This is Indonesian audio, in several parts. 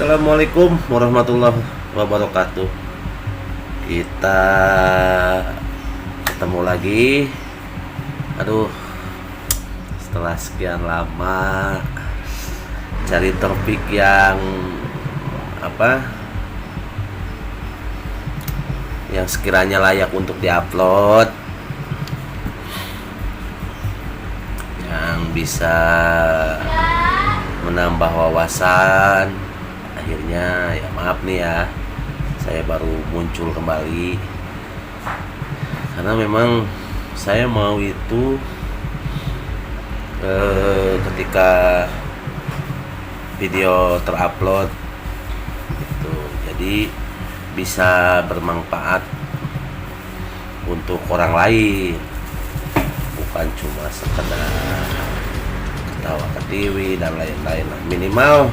Assalamualaikum warahmatullahi wabarakatuh. Kita ketemu lagi. Aduh, setelah sekian lama cari topik yang yang sekiranya layak untuk diupload, yang bisa menambah wawasan. Akhirnya ya maaf nih ya, saya baru muncul kembali karena memang saya mau itu ketika video terupload itu jadi bisa bermanfaat untuk orang lain, bukan cuma sekedar ketawa ketiwi dan lain-lain. Minimal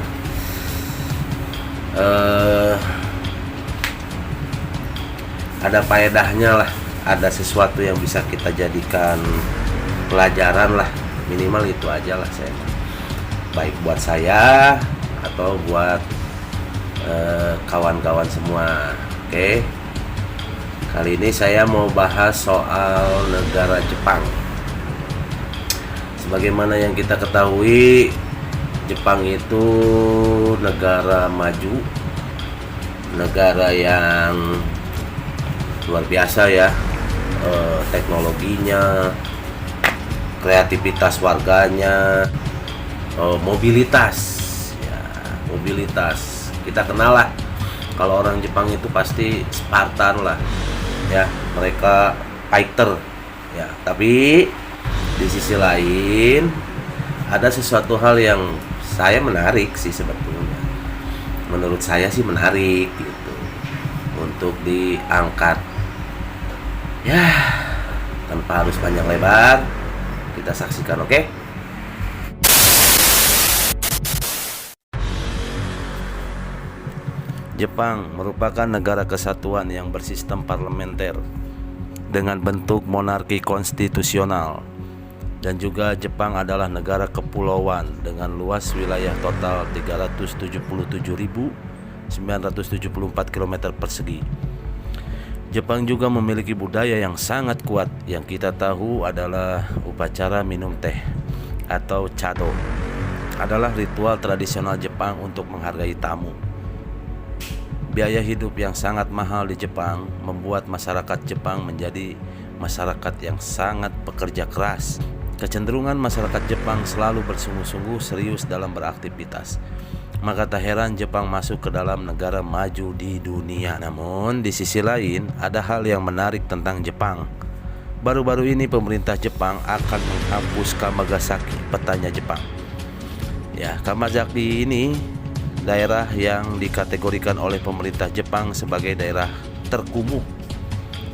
ada faedahnya lah, ada sesuatu yang bisa kita jadikan pelajaran lah, minimal itu aja lah saya, baik buat saya atau buat kawan-kawan semua. Oke, kali ini saya mau bahas soal negara Jepang. Sebagaimana yang kita ketahui, Jepang itu negara maju, negara yang luar biasa ya, teknologinya, kreativitas warganya, mobilitas ya, mobilitas. Kita kenal lah, kalau orang Jepang itu pasti Spartan lah ya, mereka fighter ya. Tapi di sisi lain ada sesuatu hal yang saya menarik sih sebetulnya. Menurut saya sih menarik gitu untuk diangkat. Ya, tanpa harus panjang lebar, kita saksikan, oke? Jepang merupakan negara kesatuan yang bersistem parlementer dengan bentuk monarki konstitusional. Dan juga Jepang adalah negara kepulauan dengan luas wilayah total 377.974 km persegi. Jepang juga memiliki budaya yang sangat kuat. Yang kita tahu adalah upacara minum teh atau chado. Adalah ritual tradisional Jepang untuk menghargai tamu. Biaya hidup yang sangat mahal di Jepang membuat masyarakat Jepang menjadi masyarakat yang sangat pekerja keras. Kecenderungan masyarakat Jepang selalu bersungguh-sungguh serius dalam beraktivitas. Maka tak heran Jepang masuk ke dalam negara maju di dunia. Namun di sisi lain ada hal yang menarik tentang Jepang. Baru-baru ini pemerintah Jepang akan menghapus Kamagasaki, petanya Jepang. Ya, Kamagasaki ini daerah yang dikategorikan oleh pemerintah Jepang sebagai daerah terkumuh,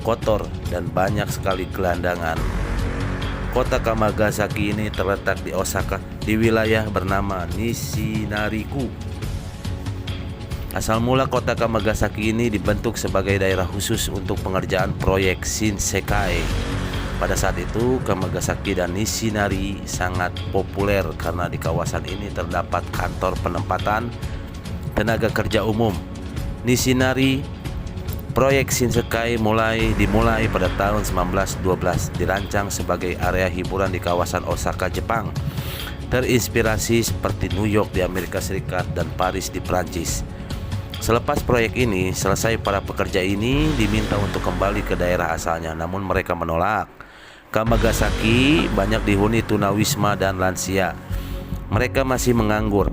kotor, dan banyak sekali gelandangan. Kota Kamagasaki ini terletak di Osaka, di wilayah bernama Nishinariku. Asal mula kota Kamagasaki ini dibentuk sebagai daerah khusus untuk pengerjaan proyek Shinsekai. Pada saat itu, Kamagasaki dan Nishinari sangat populer karena di kawasan ini terdapat kantor penempatan tenaga kerja umum. Nishinari, proyek Shinsekai dimulai pada tahun 1912, dirancang sebagai area hiburan di kawasan Osaka, Jepang. Terinspirasi seperti New York di Amerika Serikat dan Paris di Prancis. Selepas proyek ini selesai, para pekerja ini diminta untuk kembali ke daerah asalnya, namun mereka menolak. Kamagasaki banyak dihuni tunawisma dan lansia. Mereka masih menganggur,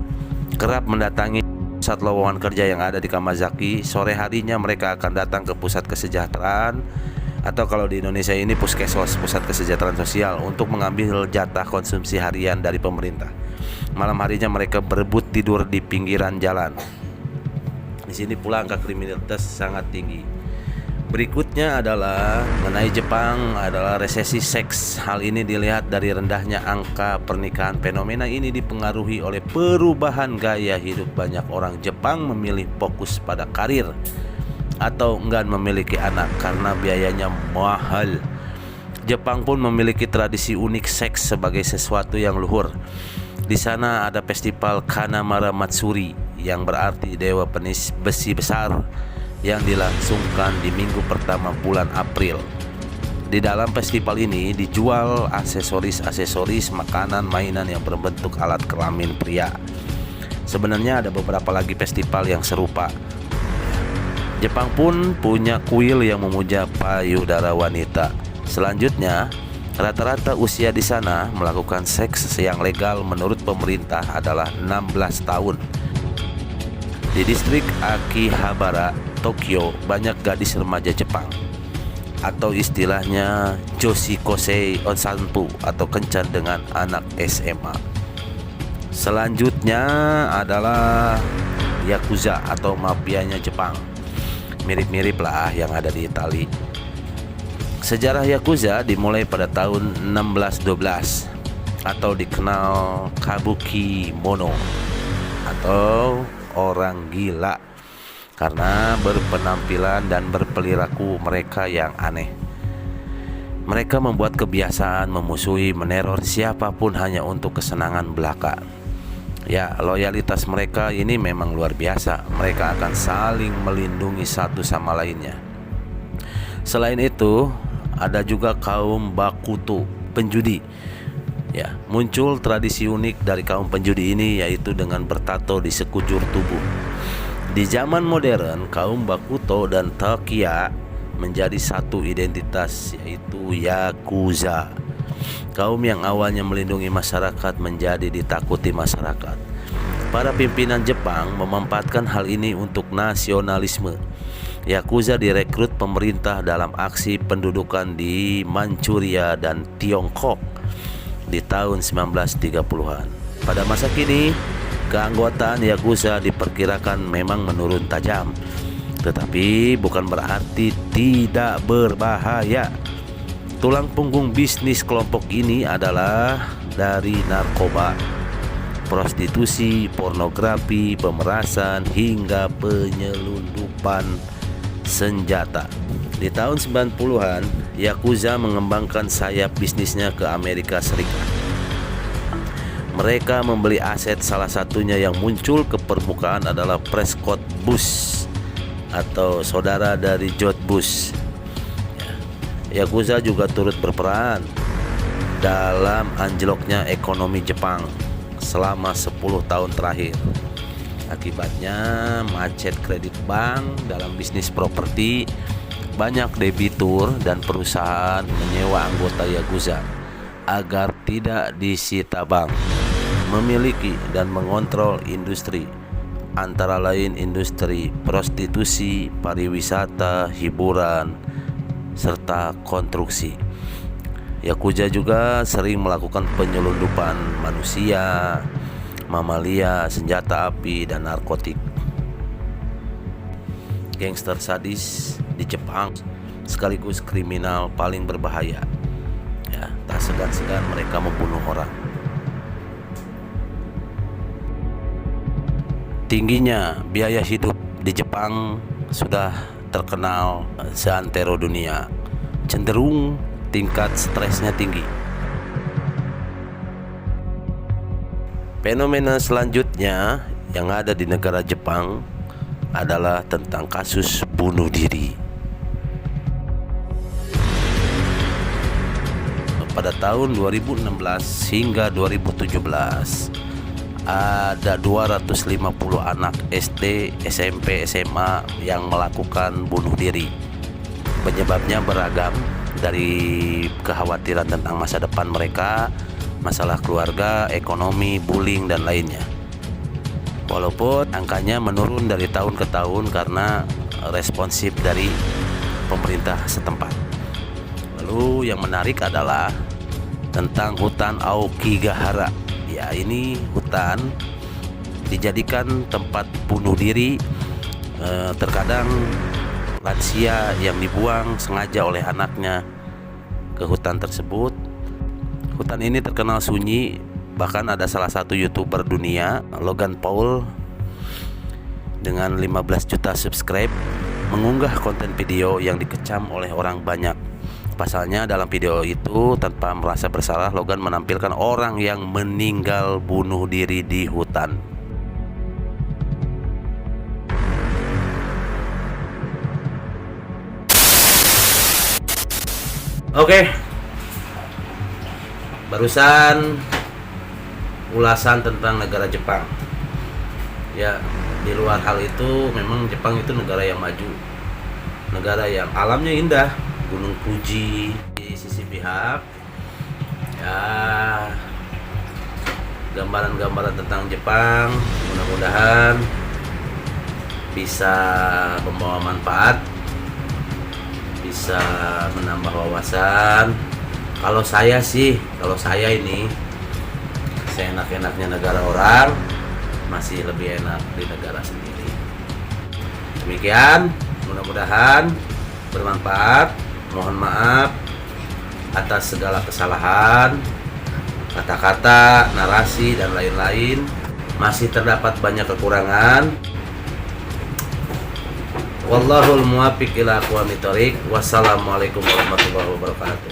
kerap mendatangi pusat lowongan kerja yang ada di Kamagasaki. Sore harinya mereka akan datang ke pusat kesejahteraan, atau kalau di Indonesia ini puskesmas, pusat kesejahteraan sosial, untuk mengambil jatah konsumsi harian dari pemerintah. Malam harinya mereka berebut tidur di pinggiran jalan. Di sini pula angka kriminalitas sangat tinggi. Berikutnya adalah mengenai Jepang adalah resesi seks. Hal ini dilihat dari rendahnya angka pernikahan. Fenomena ini dipengaruhi oleh perubahan gaya hidup. Banyak orang Jepang memilih fokus pada karir atau enggan memiliki anak karena biayanya mahal. Jepang pun memiliki tradisi unik seks sebagai sesuatu yang luhur. Di sana ada festival Kanamara Matsuri yang berarti dewa penis besi besar, yang dilangsungkan di minggu pertama bulan April. Di dalam festival ini dijual aksesoris-aksesoris makanan mainan yang berbentuk alat kelamin pria. Sebenarnya ada beberapa lagi festival yang serupa. Jepang pun punya kuil yang memuja payudara wanita. Selanjutnya, rata-rata usia di sana melakukan seks yang legal menurut pemerintah adalah 16 tahun. Di distrik Akihabara, Tokyo, banyak gadis remaja Jepang, atau istilahnya Joshikosei Onsanpu atau kencan dengan anak SMA. Selanjutnya adalah Yakuza atau mafianya Jepang. Mirip-mirip lah yang ada di Itali. Sejarah Yakuza dimulai pada tahun 1612 atau dikenal Kabuki Mono atau orang gila karena berpenampilan dan berperilaku mereka yang aneh. Mereka membuat kebiasaan memusuhi, meneror siapapun hanya untuk kesenangan belaka. Ya, loyalitas mereka ini memang luar biasa. Mereka akan saling melindungi satu sama lainnya. Selain itu, ada juga kaum Bakuto, penjudi. Ya, muncul tradisi unik dari kaum penjudi ini, yaitu dengan bertato di sekujur tubuh. Di zaman modern, kaum Bakuto dan Takiya menjadi satu identitas, yaitu Yakuza. Kaum yang awalnya melindungi masyarakat menjadi ditakuti masyarakat. Para pimpinan Jepang memanfaatkan hal ini untuk nasionalisme. Yakuza direkrut pemerintah dalam aksi pendudukan di Manchuria dan Tiongkok di tahun 1930-an. Pada masa kini, keanggotaan Yakuza diperkirakan memang menurun tajam, tetapi bukan berarti tidak berbahaya. Tulang punggung bisnis kelompok ini adalah dari narkoba, prostitusi, pornografi, pemerasan, hingga penyelundupan senjata. Di tahun 90-an, Yakuza mengembangkan sayap bisnisnya ke Amerika Serikat. Mereka membeli aset, salah satunya yang muncul ke permukaan adalah Prescott Bush atau saudara dari George Bush. Yakuza juga turut berperan dalam anjloknya ekonomi Jepang selama 10 tahun terakhir. Akibatnya macet kredit bank dalam bisnis properti. Banyak debitur dan perusahaan menyewa anggota Yakuza agar tidak disita bank. Memiliki dan mengontrol industri, antara lain industri prostitusi, pariwisata, hiburan, serta konstruksi. Yakuza juga sering melakukan penyelundupan manusia, mamalia, senjata api, dan narkotik. Gangster sadis di Jepang sekaligus kriminal paling berbahaya. Ya, tak segan-segan mereka membunuh orang. Tingginya biaya hidup di Jepang sudah terkenal seantero dunia. Cenderung tingkat stresnya tinggi. Fenomena selanjutnya yang ada di negara Jepang adalah tentang kasus bunuh diri. Pada tahun 2016 hingga 2017 ada 250 anak SD, SMP, SMA yang melakukan bunuh diri. Penyebabnya beragam, dari kekhawatiran tentang masa depan mereka, masalah keluarga, ekonomi, bullying, dan lainnya. Walaupun angkanya menurun dari tahun ke tahun karena responsif dari pemerintah setempat. Lalu yang menarik adalah tentang hutan Aokigahara. Ya, ini hutan dijadikan tempat bunuh diri. Terkadang lansia yang dibuang sengaja oleh anaknya ke hutan tersebut. Hutan ini terkenal sunyi, bahkan ada salah satu YouTuber dunia, Logan Paul, dengan 15 juta subscribe, mengunggah konten video yang dikecam oleh orang banyak. Pasalnya dalam video itu, tanpa merasa bersalah, Logan menampilkan orang yang meninggal bunuh diri di hutan. Oke, barusan ulasan tentang negara Jepang. Ya, di luar hal itu memang Jepang itu negara yang maju, negara yang alamnya indah, Gunung Fuji di sisi pihak. Ya, gambaran-gambaran tentang Jepang mudah-mudahan bisa membawa manfaat, bisa menambah wawasan. Kalau saya ini seenak-enaknya negara orang, masih lebih enak di negara sendiri. Demikian, mudah-mudahan bermanfaat. Mohon maaf atas segala kesalahan, kata-kata, narasi, dan lain-lain. Masih terdapat banyak kekurangan. Wallahul muwaffiq ila aqwamit thoriq. Wassalamualaikum warahmatullahi wabarakatuh.